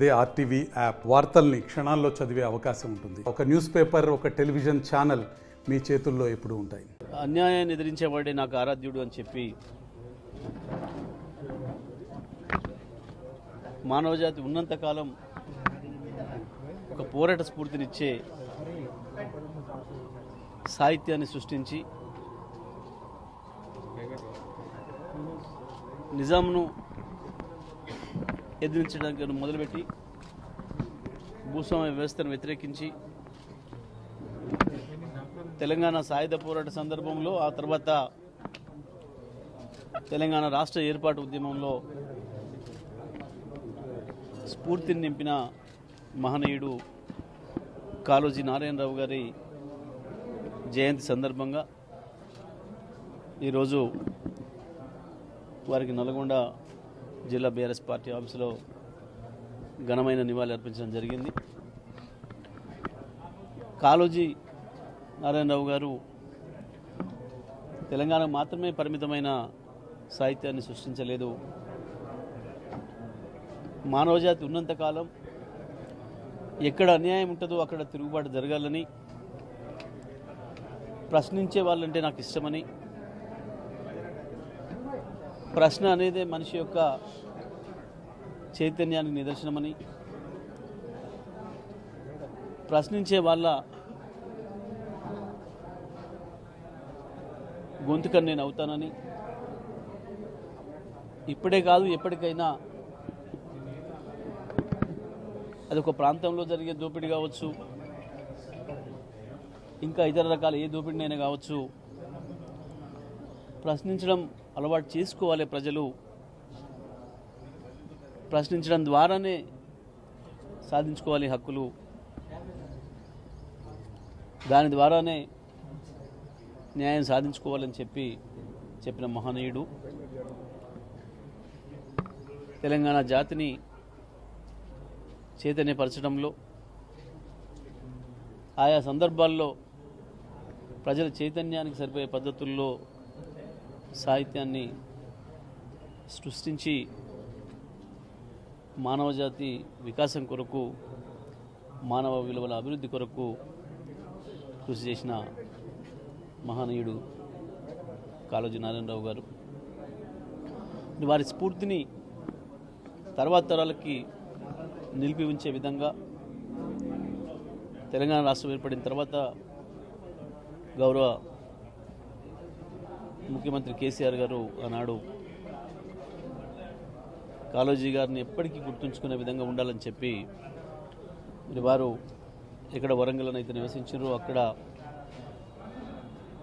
అదే RTV app వార్తల్ని క్షణాల్లో చదివే అవకాశం ఉంటుంది. ఒక న్యూస్ పేపర్, ఒక టెలివిజన్ ఛానల్ మీ చేతుల్లో ఎప్పుడూ ఉంటాయి. అన్యాయాన్ని ఎదిరించేవాడే నాకు ఆరాధ్యుడు అని చెప్పి మానవజాతి ఉన్నంతకాలం ఒక పోరాట స్ఫూర్తినిచ్చే సాహిత్యాన్ని సృష్టించి నిజాంను ఎదిరించడానికి మొదలుపెట్టి భూస్వామ్య వ్యవస్థను వ్యతిరేకించి తెలంగాణ సాయుధ పోరాట సందర్భంలో ఆ తర్వాత తెలంగాణ రాష్ట్ర ఏర్పాటు ఉద్యమంలో స్ఫూర్తిని నింపిన మహనీయుడు కాళోజీ నారాయణరావు గారి జయంతి సందర్భంగా ఈరోజు వారికి నల్గొండ జిల్లా బీఆర్ఎస్ పార్టీ ఆఫీసులో ఘనమైన నివాళి అర్పించడం జరిగింది. కాళోజీ నారాయణరావు గారు తెలంగాణ మాత్రమే పరిమితమైన సాహిత్యాన్ని సృష్టించలేదు. మానవజాతి ఉన్నంతకాలం ఎక్కడ అన్యాయం ఉంటుందో అక్కడ తిరుగుబాటు జరగాలని, ప్రశ్నించే వాళ్ళంటే నాకు ఇష్టమని, ప్రశ్న అనేదే మనిషి యొక్క చైతన్యానికి నిదర్శనమని, ప్రశ్నించే వాళ్ళ గొంతుకని నేను అవుతానని, ఇప్పుడే కాదు ఎప్పటికైనా అదొక ప్రాంతంలో జరిగే దోపిడీ కావచ్చు, ఇంకా ఇతర రకాల ఏ దోపిడీనైనా కావచ్చు, ప్రశ్నించడం అలవాటు చేసుకోవాలి. ప్రజలు ప్రశ్నించడం ద్వారానే సాధించుకోవాలి హక్కులు, దాని ద్వారానే న్యాయం సాధించుకోవాలని చెప్పిన మహనీయుడు. తెలంగాణ జాతిని చైతన్యపరచడంలో, ఆయా సందర్భాల్లో ప్రజల చైతన్యానికి సరిపోయే పద్ధతుల్లో సాహిత్యాన్ని సృష్టించి మానవజాతి వికాసం కొరకు, మానవ విలువల అభివృద్ధి కొరకు కృషి చేసిన మహనీయుడు కాళోజీ నారాయణరావు గారు. వారి స్ఫూర్తిని తర్వాత తరాలకి నిలిపి ఉంచే విధంగా తెలంగాణ రాష్ట్రం ఏర్పడిన తర్వాత గౌరవ ముఖ్యమంత్రి కేసీఆర్ గారు ఆనాడు కాళోజీ గారిని ఎప్పటికీ గుర్తుంచుకునే విధంగా ఉండాలని చెప్పి మరి వారు ఎక్కడ వరంగల్లో అయితే నివసించారో అక్కడ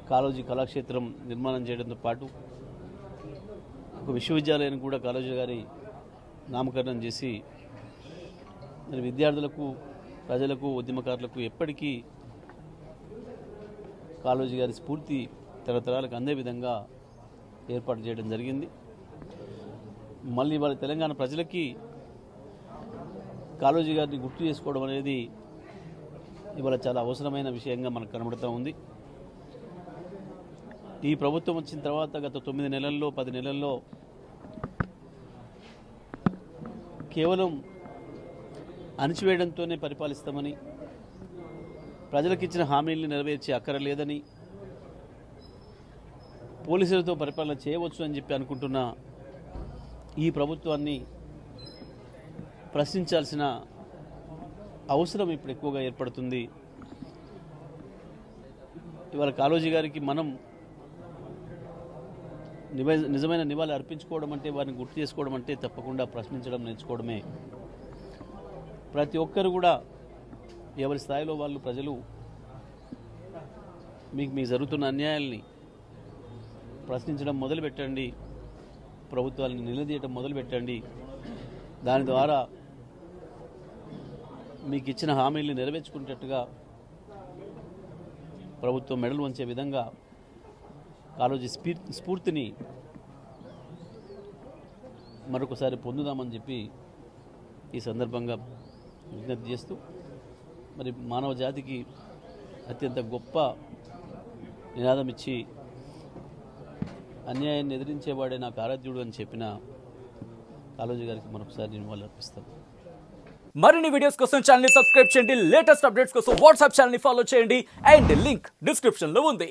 కాళోజీ కళాక్షేత్రం నిర్మాణం చేయడంతో పాటు ఒక విశ్వవిద్యాలయాన్ని కూడా కాళోజీ గారి నామకరణం చేసి మరి విద్యార్థులకు, ప్రజలకు, ఉద్యమకారులకు ఎప్పటికీ కాళోజీ గారి స్ఫూర్తి తరతరాలకు అందే విధంగా ఏర్పాటు చేయడం జరిగింది. మళ్ళీ వాళ్ళ తెలంగాణ ప్రజలకి కాళోజీ గారిని గుర్తు చేసుకోవడం అనేది ఇవాళ చాలా అవసరమైన విషయంగా మనకు కనబడుతూ ఉంది. ఈ ప్రభుత్వం వచ్చిన తర్వాత గత 9 నెలల్లో 10 నెలల్లో కేవలం అణిచివేయడంతోనే పరిపాలిస్తామని, ప్రజలకు ఇచ్చిన హామీల్ని నెరవేర్చే అక్కరలేదని, పోలీసులతో పరిపాలన చేయవచ్చు అని చెప్పి అనుకుంటున్న ఈ ప్రభుత్వాన్ని ప్రశ్నించాల్సిన అవసరం ఇప్పుడు ఎక్కువగా ఏర్పడుతుంది. ఇవాళ కాళోజీ గారికి మనం నిజమైన నివాళి అర్పించుకోవడం అంటే, వారిని గుర్తు చేసుకోవడం అంటే తప్పకుండా ప్రశ్నించడం నేర్చుకోవడమే. ప్రతి ఒక్కరు కూడా ఎవరి స్థాయిలో వాళ్ళు, ప్రజలు మీకు జరుగుతున్న అన్యాయాల్ని ప్రశ్నించడం మొదలుపెట్టండి, ప్రభుత్వాలను నిలదీయటం మొదలుపెట్టండి. దాని ద్వారా మీకు ఇచ్చిన హామీల్ని నెరవేర్చుకునేటట్టుగా ప్రభుత్వం మెడలు వంచే విధంగా కాళోజీ స్ఫూర్తిని మరొకసారి పొందుదామని చెప్పి ఈ సందర్భంగా విజ్ఞప్తి చేస్తూ, మరి మానవ జాతికి అత్యంత గొప్ప నినాదం ఇచ్చి అన్యాయాన్ని ఎదిరించేవాడే నాకు ఆరాధ్యుడు అని చెప్పిన కాళోజీ గారికి మరొకసారి నివాళులు అర్పిస్తాను. మరిన్ని వీడియోస్ కోసం ఛానల్ ని సబ్స్క్రైబ్ చేయండి, లేటెస్ట్ అప్డేట్స్ కోసం వాట్సాప్ ఛానల్ ని ఫాలో చేయండి అండ్ లింక్ డిస్క్రిప్షన్ లో ఉంది.